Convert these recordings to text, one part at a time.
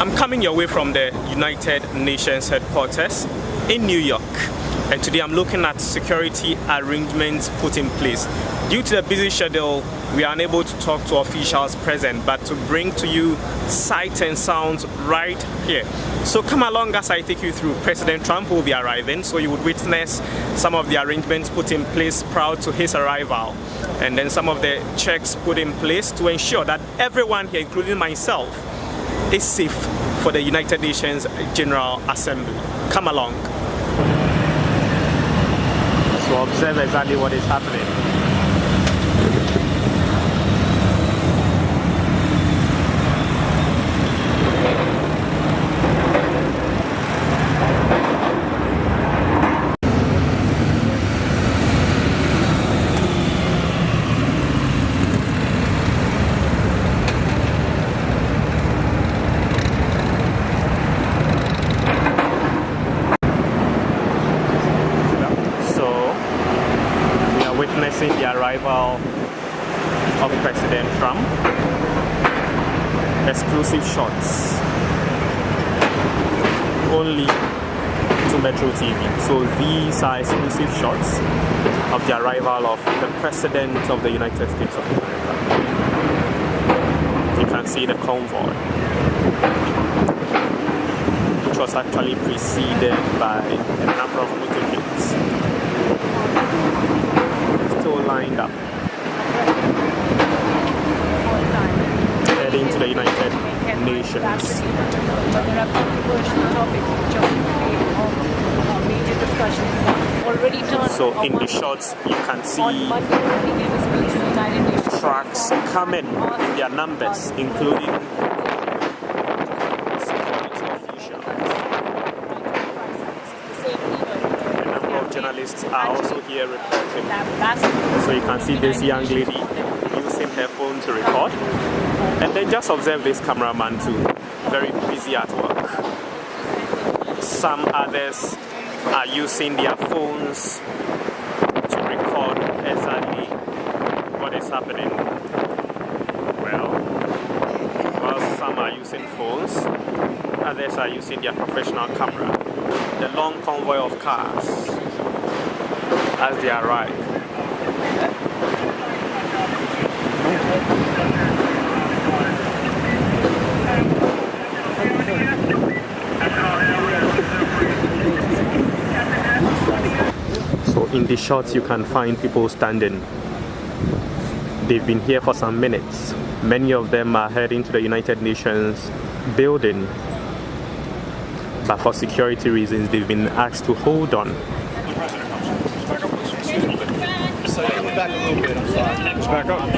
I'm coming your way from the United Nations headquarters in New York, and today I'm looking at security arrangements put in place. Due to the busy schedule, we are unable to talk to officials present, but to bring to you sights and sounds right here. So come along as I take you through. President Trump will be arriving, so you would witness some of the arrangements put in place prior to his arrival, and then some of the checks put in place to ensure that everyone here, including myself, is safe for the United Nations General Assembly. Come along. So observe exactly what is happening. Witnessing the arrival of President Trump. Exclusive shots only to Metro TV. So these are exclusive shots of the arrival of the President of the United States of America. You can see the convoy, which was actually preceded by a number of motorcades lined up, heading to the United Nations. But there are controversial topics which are major discussions already turned. So in the shots you can see trucks coming, their numbers, including security officials. A number of journalists are also here reporting. So you can see this young lady using her phone to record, and then just observe this cameraman too, very busy at work. Some others are using their phones to record exactly what is happening. Well, while some are using phones, others are using their professional camera. The long convoy of cars as they arrive. So in the shots you can find people standing. They've been here for some minutes. Many of them are heading to the United Nations building, but for security reasons they've been asked to hold on. Back a little bit, I'm sorry.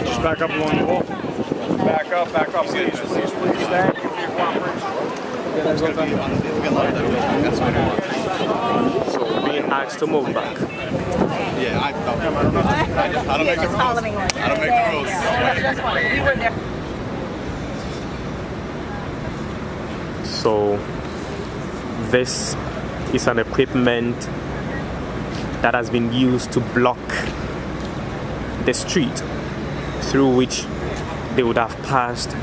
Just back up along the wall. Back up, please. Thank you for your cooperation. So being asked to move back. Yeah, I don't make the rules. I don't make the rules. We were there. So this is an equipment that has been used to block the street through which they would have passed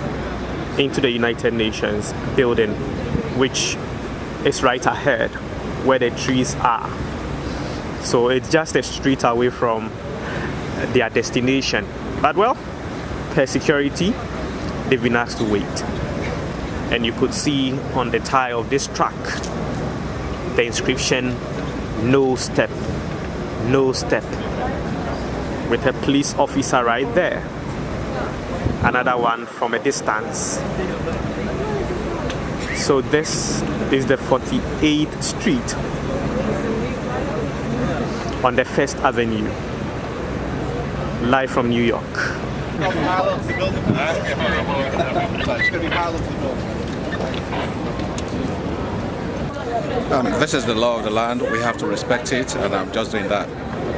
into the United Nations building, which is right ahead where the trees are. So it's just a street away from their destination. But well, per security, they've been asked to wait. And you could see on the tire of this truck the inscription, "No step, no step," with a police officer right there. Another one from a distance. So this is the 48th Street on the 1st Avenue, live from New York. This is the law of the land. We have to respect it, and I'm just doing that.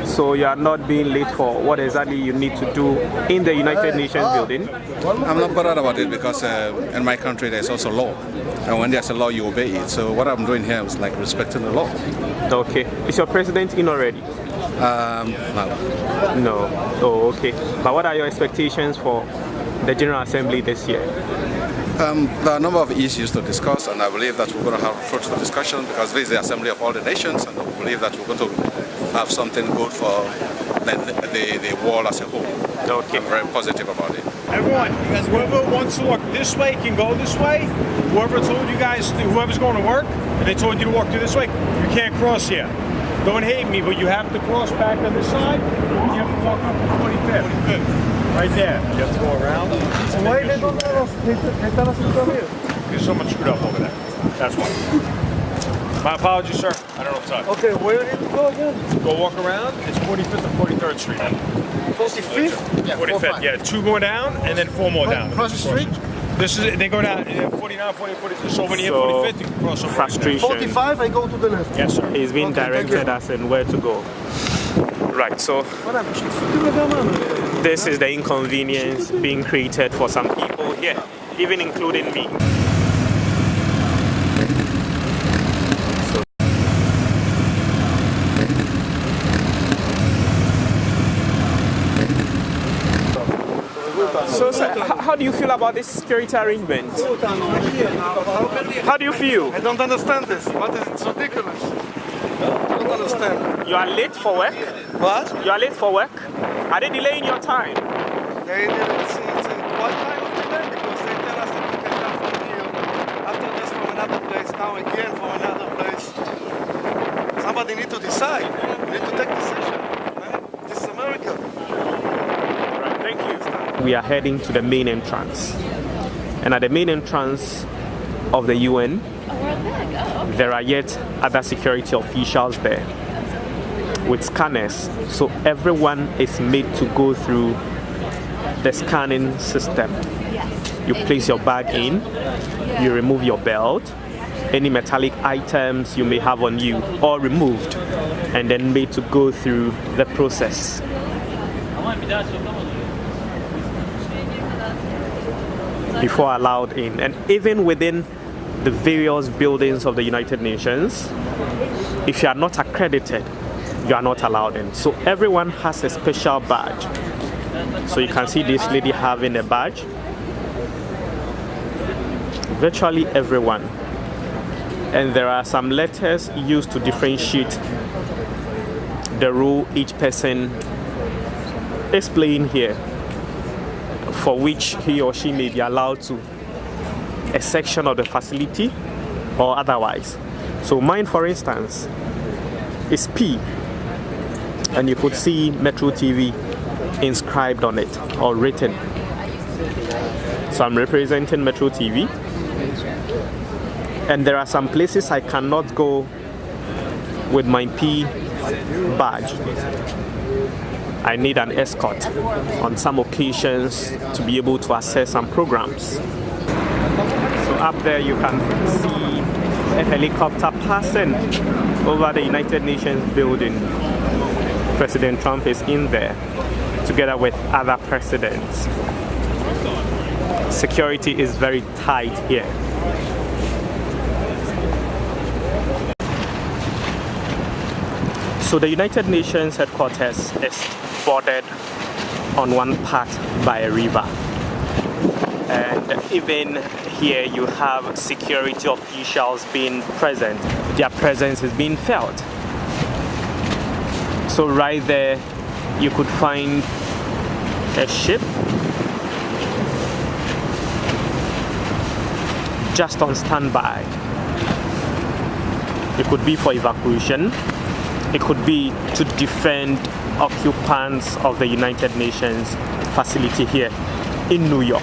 So you are not being late for what exactly you need to do in the United Nations building? I'm not bothered about it because in my country there's also law. And when there's a law, you obey it. So what I'm doing here is like respecting the law. Okay. Is your president in already? No. No. Oh, okay. But what are your expectations for the General Assembly this year? There are a number of issues to discuss, and I believe that we're going to have a fruitful discussion because this is the assembly of all the nations, and I believe that we're going to have something good for the world as a whole. Okay. I'm very positive about it. Everyone, whoever wants to walk this way can go this way. Whoever told you guys, whoever's going to work, and they told you to walk through this way, you can't cross here. Don't hate me, but you have to cross back on this side. You have to walk up to 45th. Right there. You have to go around. Why they don't There's someone screwed up over there. That's why. My apologies, sir. I don't know time. Okay, where did you go again? Go walk around. It's 45th and 43rd Street. 45th? Yeah, 45th. Yeah, 2 more down and then 4 more down. Across the street? This is they go down 49, 40, 40. So when you hit So, 45th, you can cross over. frustration. 45, I go to the left. Yes, sir. He's being Okay, thank directed you. as in where to go. Right, so this is the inconvenience being created for some people here, even including me. So, sir, how do you feel about this security arrangement? How do you feel? I don't understand this. What is it's ridiculous? I don't understand. You are late for work? What? You are late for work? Are they delaying your time? They didn't see it's in what time of the day because they tell us that we can come from here. After this from another place, now again from another place. Somebody need to decide. We need to take decision. Right? This is America. Right, thank you. We are heading to the main entrance. And at the main entrance of the UN, there are yet other security officials there with scanners. So everyone is made to go through the scanning system. You place your bag in, you remove your belt, any metallic items you may have on you, all removed, and then made to go through the process. Before allowed in. And even within the various buildings of the United Nations, if you are not accredited, you are not allowed in. So everyone has a special badge. So you can see this lady having a badge. Virtually everyone. And there are some letters used to differentiate the role each person is playing here, for which he or she may be allowed to a section of the facility or otherwise. So mine, for instance, is P, and you could see Metro TV inscribed on it or written. So I'm representing Metro TV, and there are some places I cannot go with my P badge. I need an escort on some occasions to be able to access some programs. So up there you can see a helicopter passing over the United Nations building. President Trump is in there together with other presidents. Security is very tight here. So the United Nations headquarters is bordered on one part by a river. And even here you have security officials being present. Their presence is being felt. So right there you could find a ship just on standby. It could be for evacuation. It could be to defend occupants of the United Nations facility here in New York.